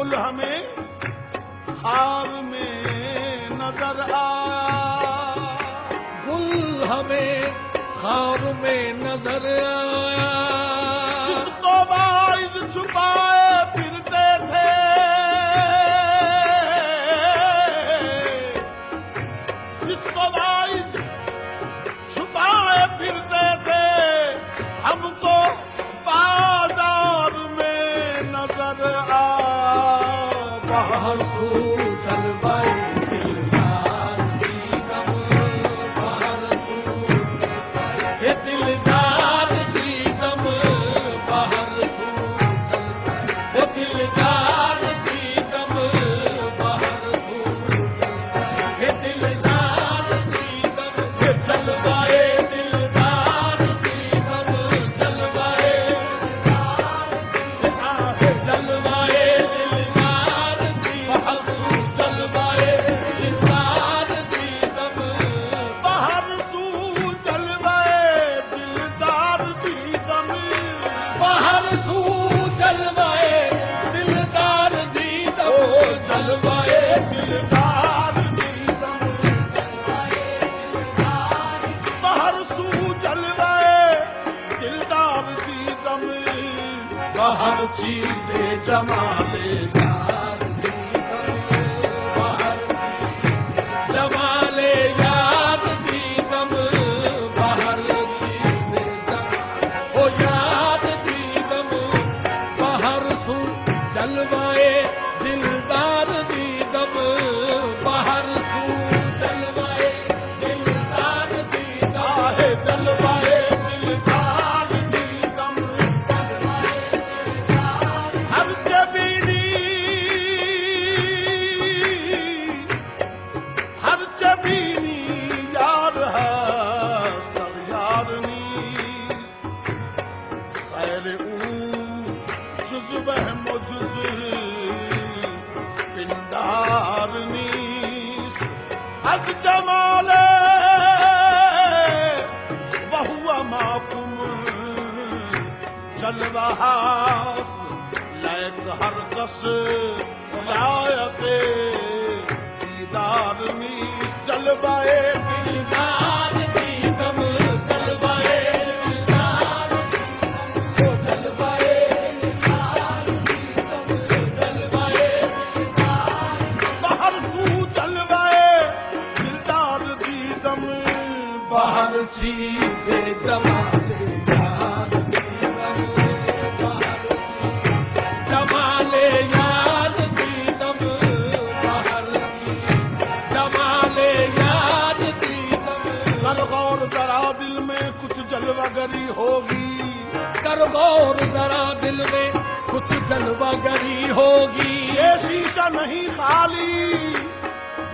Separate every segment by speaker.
Speaker 1: गुल हमें खार में नजर आया,
Speaker 2: गुल हमें खार में नजर आया।
Speaker 1: जिसको बाइज़ छुपाए फिरते थे, जिसको बाइज़ छुपाए फिरते थे, हमको बाजार में नजर आया।
Speaker 2: बाहर सूतल बाई दिलदार की गम, बाहर सूतल ये दिलदार की गम, बाहर सूतल वो दिलदार की गम, बाहर सूतल ये दिलदार की गम, ये जलवाए दिलदार की गम, जलवाए जलवाए दिलदार की गम, जलवाए दिलदार की गम,
Speaker 1: बाहर सू जलवाए दिलदार की गम,
Speaker 2: बाहर सू जलवाए दिलदार दी दम, जलवाए
Speaker 1: दिलदार की गम, बाहर सू जलवाए दिलदार की गम,
Speaker 2: बाहर चीजें जमाले यार दी दम, बाहर जमाले यार दी दम, बाहर चीजें ओ याद दी दम, बाहर सू जलवाए दिलदार दी दम, बाहर सू जलवाए दिलदार दी दम, जलवाए
Speaker 1: दिलदार की गम, हर जबीनी हर जबीनी यार है सब यारनी, खैर जुज़्ब है मुजुज़ पिंडारनी, हज जमाले बहुआ माकुम जलवा लैक हर कस रायते दीदारनी, जलवाए
Speaker 2: दिलदार दी दम, जलवाए दिलदार दी दम, जलवाए दिलदार दी दम, जलवाए दिलदार
Speaker 1: बाहर सू जलवाए दिलदार दी दम,
Speaker 2: बाहर चीजें जमाले यार दी दम, बाहर जमाले यार दी दम, बाहर जमाले यार दी दम,
Speaker 1: कर गौर जरा दिल में कुछ जलवागरी होगी,
Speaker 2: कर गौर जरा दिल में कुछ जलवागरी होगी,
Speaker 1: ये शीशा नहीं खाली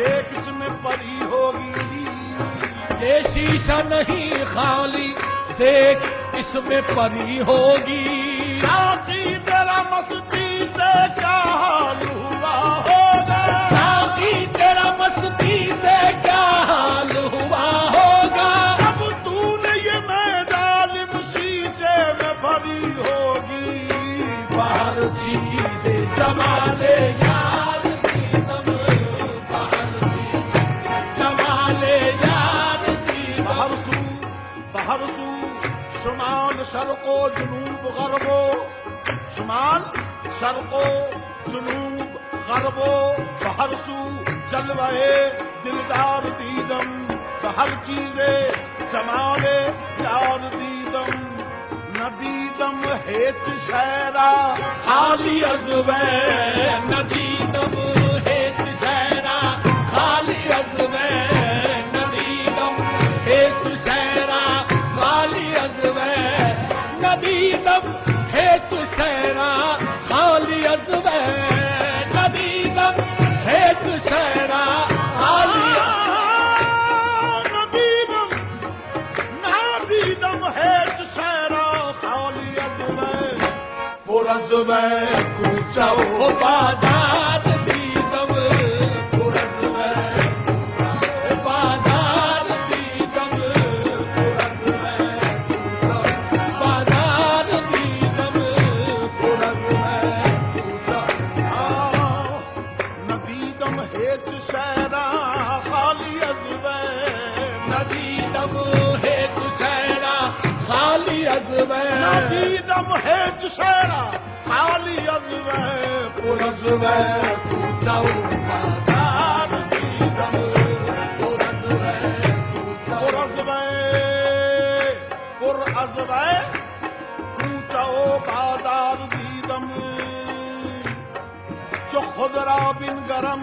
Speaker 1: देख इसमें परी होगी,
Speaker 2: ये शीशा नहीं खाली देख इसमें परी होगी,
Speaker 1: साथी तेरा मस्ती से क्या हाल हुआ होगा,
Speaker 2: साथी तेरा मस्ती से क्या हाल हुआ होगा,
Speaker 1: अब तूने ये मैदान शीशे में भरी होगी,
Speaker 2: बाहर चीजें जमाले यार दी दम, बाहर जमाले यार दी दम,
Speaker 1: बाहर सू शुमान शर्को जुनूब गरबो, शुमान शर्को जुनूब गरबो, बाहर सू जलवाए दिलदार दीदम, बाहर चीज़े जमाले यार दीदम, नदीदम हेच शहरा
Speaker 2: खाली अज़वे नदीदम हेत शहरा, खाली अज़वे नदीदम हेत शहरा, खाली अज़वे नदीदम हेत शहरा, खाली अज़वे नदीदम हेत शहरा, खाली
Speaker 1: नदीदम नादीदम हेच शहरा खाली अज़वे,
Speaker 2: पुरज़वे कूचा ओ बाजार दीदम, पुरज़वे बाजार दीदम, पुरज़वे बाजार दीदम, पुरज़वे
Speaker 1: दीदम है चुशेरा खाली अजवे
Speaker 2: पुरज़वे कूचऊ बाज़ार दीदम पुरज़वे
Speaker 1: पुरज़वे कूचऊ बाज़ार दीदम जो खुदरा बिन गरम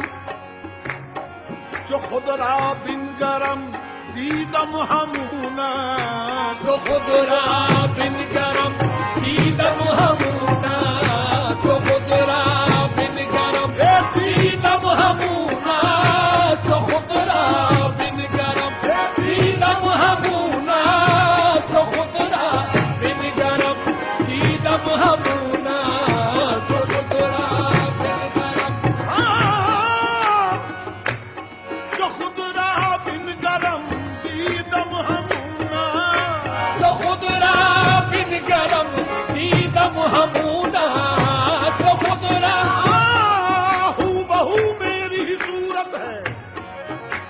Speaker 1: दीदम हमूना
Speaker 2: जो खुदरा बिन गरम दीदम हमूना जो खुदरा बिन गरम दीदम हमूना जो खुदरा बिन गरम दीदम हमूना जो खुदरा बिन गरम दीदम हमूना जो खुदरा बिन गरम
Speaker 1: जो खुदरा बिन गरम दीदम हमूना
Speaker 2: जो खुदरा बिन गरम दीदम हमूना जो खुदरा
Speaker 1: हू बहू मेरी ही सूरत है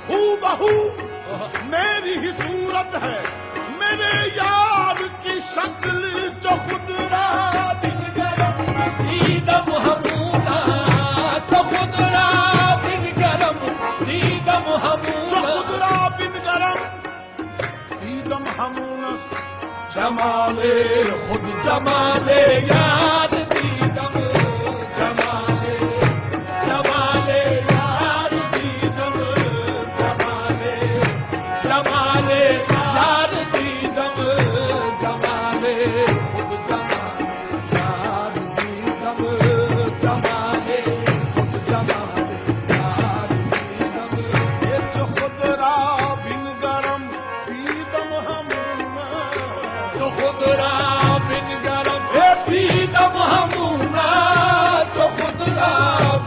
Speaker 1: हू बहू मेरी ही सूरत है मेरे यार की शक्ल जो खुदरा बिन गरम
Speaker 2: दीदम हमूना जो खुदरा बिन गरम दीदम
Speaker 1: जो
Speaker 2: हमूना
Speaker 1: खुदरा बिन गरम दीदम हमूनस
Speaker 2: जमाले खुद जमाले यार दीदम जमाले जमाले यार दीदम जमाले जमाले यार दीदम जमाले खुद जमाले यार दीदम जमाले खुद जमाले यार दीदम
Speaker 1: ये जो खुदरा बिन गरम दीदम हमूना
Speaker 2: जो खुदरा बिन गरम दीदम हमूना जो खुदरा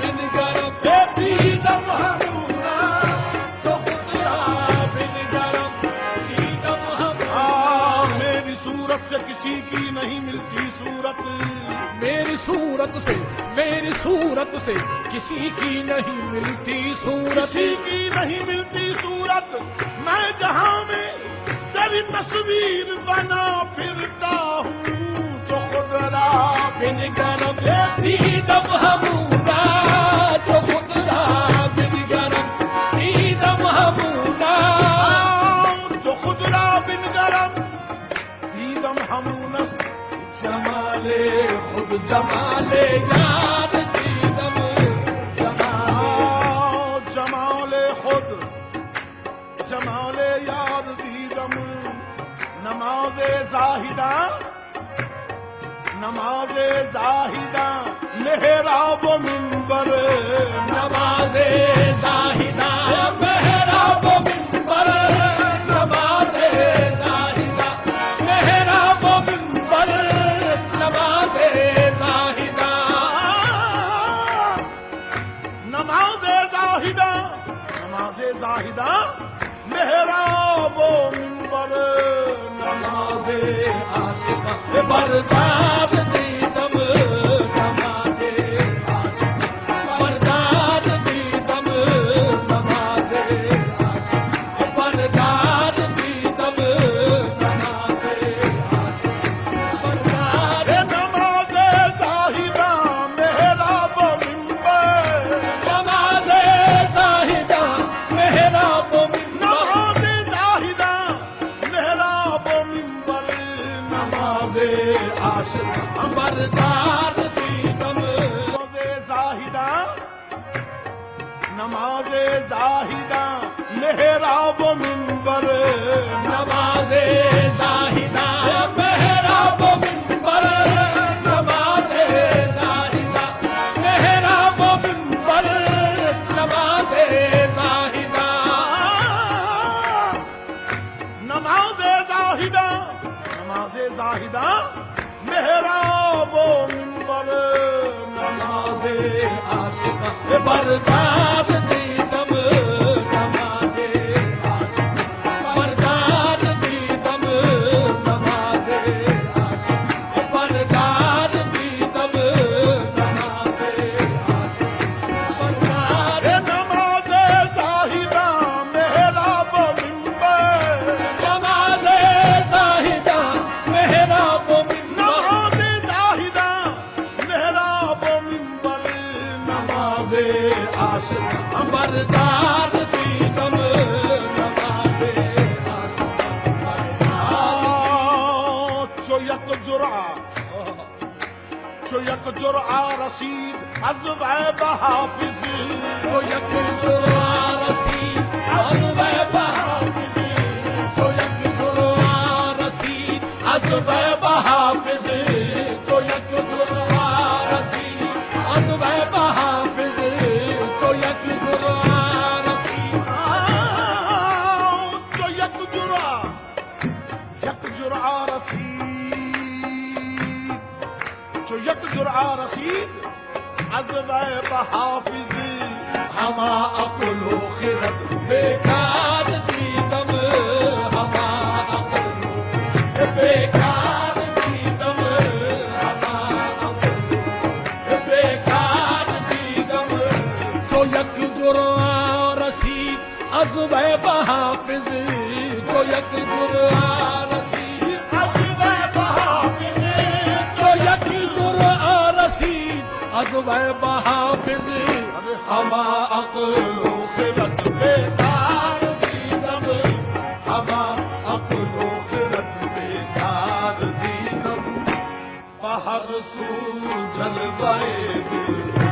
Speaker 2: बिन गरम दीदम हमूना जो खुदरा बिन गरम दीदम हमूना
Speaker 1: मेरी सूरत से किसी की नहीं मिलती सूरत
Speaker 2: मेरी सूरत से किसी की नहीं मिलती सूरत
Speaker 1: किसी की नहीं मिलती सूरत मैं जहां में तेरी तस्वीर बना फिरता हूँ जो खुदरा
Speaker 2: बिन गरम दीदम हमूना जो खुदरा बिन गरम दीदम हमूना
Speaker 1: जो खुदरा बिन गरम दीदम हमूनस
Speaker 2: जमाले खुद जमाले यार दीदम
Speaker 1: जमाले खुद जमाले यार दीदम नमाज़े जाहिदा मेहराब मिंबर
Speaker 2: नमाज़े जाहिदा मेहराब मिंबर नमाज़े जाहिदा मेहराब मिंबर नमाज़े जाहिदा
Speaker 1: नमाज़े जाहिदा मेहराब मिंबर
Speaker 2: नमाज़े आशिक़ बरदार दीदम नमाज़े आशिक़ बरदार दीदम नमाज़े आशिक़ बरदार दीदम नमाज़े आशिक़ बरदार
Speaker 1: नमाज़े जाहिदा मेहराब मिंबर
Speaker 2: नमाज़े जाहिदा मेहराब
Speaker 1: नमाज़े जाहिदा मेहराब मिंबर
Speaker 2: नमाज़े आशिक़ बरदार दीदम
Speaker 1: नमाज़े जाहिदा मेहराब मिंबर
Speaker 2: नमाज़े जाहिदा मेहराब मिंबर नमाज़े जाहिदा मेहराब मिंबर नमाज़े जाहिदा
Speaker 1: नमाज़े जाहिदा मेहराब मिंबर
Speaker 2: नमाज़े आशिक़ बरदार दीदम नमाज़े आशिक़ बरदार दीदम नमाज़े आशिक़ बरदार दीदम नमाज़े आशिक़ बरदार
Speaker 1: नमाज़े जाहिदा मेहराब मिंबर
Speaker 2: नमाज़े जाहिदा मेहराब मिंबर आशिक बरदार दीदम नवाबे
Speaker 1: चो यक जुरआ रसीद अज़ वैब हाफिज़
Speaker 2: तो यक जुरआ रसीद अज़ वैब हाफिज़ तो यक जुरआ रसीद अज़ वैब हाफिज़ तो यक जुरआ रसीद अज़ वैब हाफिज़ तो यक जुरआ रसीद
Speaker 1: चो यक जुरआ रसीद चो यक जुरआ रसीद अज़ वैब हाफिज़
Speaker 2: हमा अक़लो ख़िरत बेकार दीदम हमा अक़लो बेकार दीदम हमा अक़लो बेकार दीदम तो यक जुरआ रसीद अज़ वैब हाफिज़ तो यक जुरआ रसीद अज़ वैब हाफिज़ तो यक जुरआ रसीद अज़ वैब हाफिज़ हमा अक़लो ख़िरत बेकार दीदम हमा अक़लो ख़िरत बेकार दीदम बाहर सूझल बए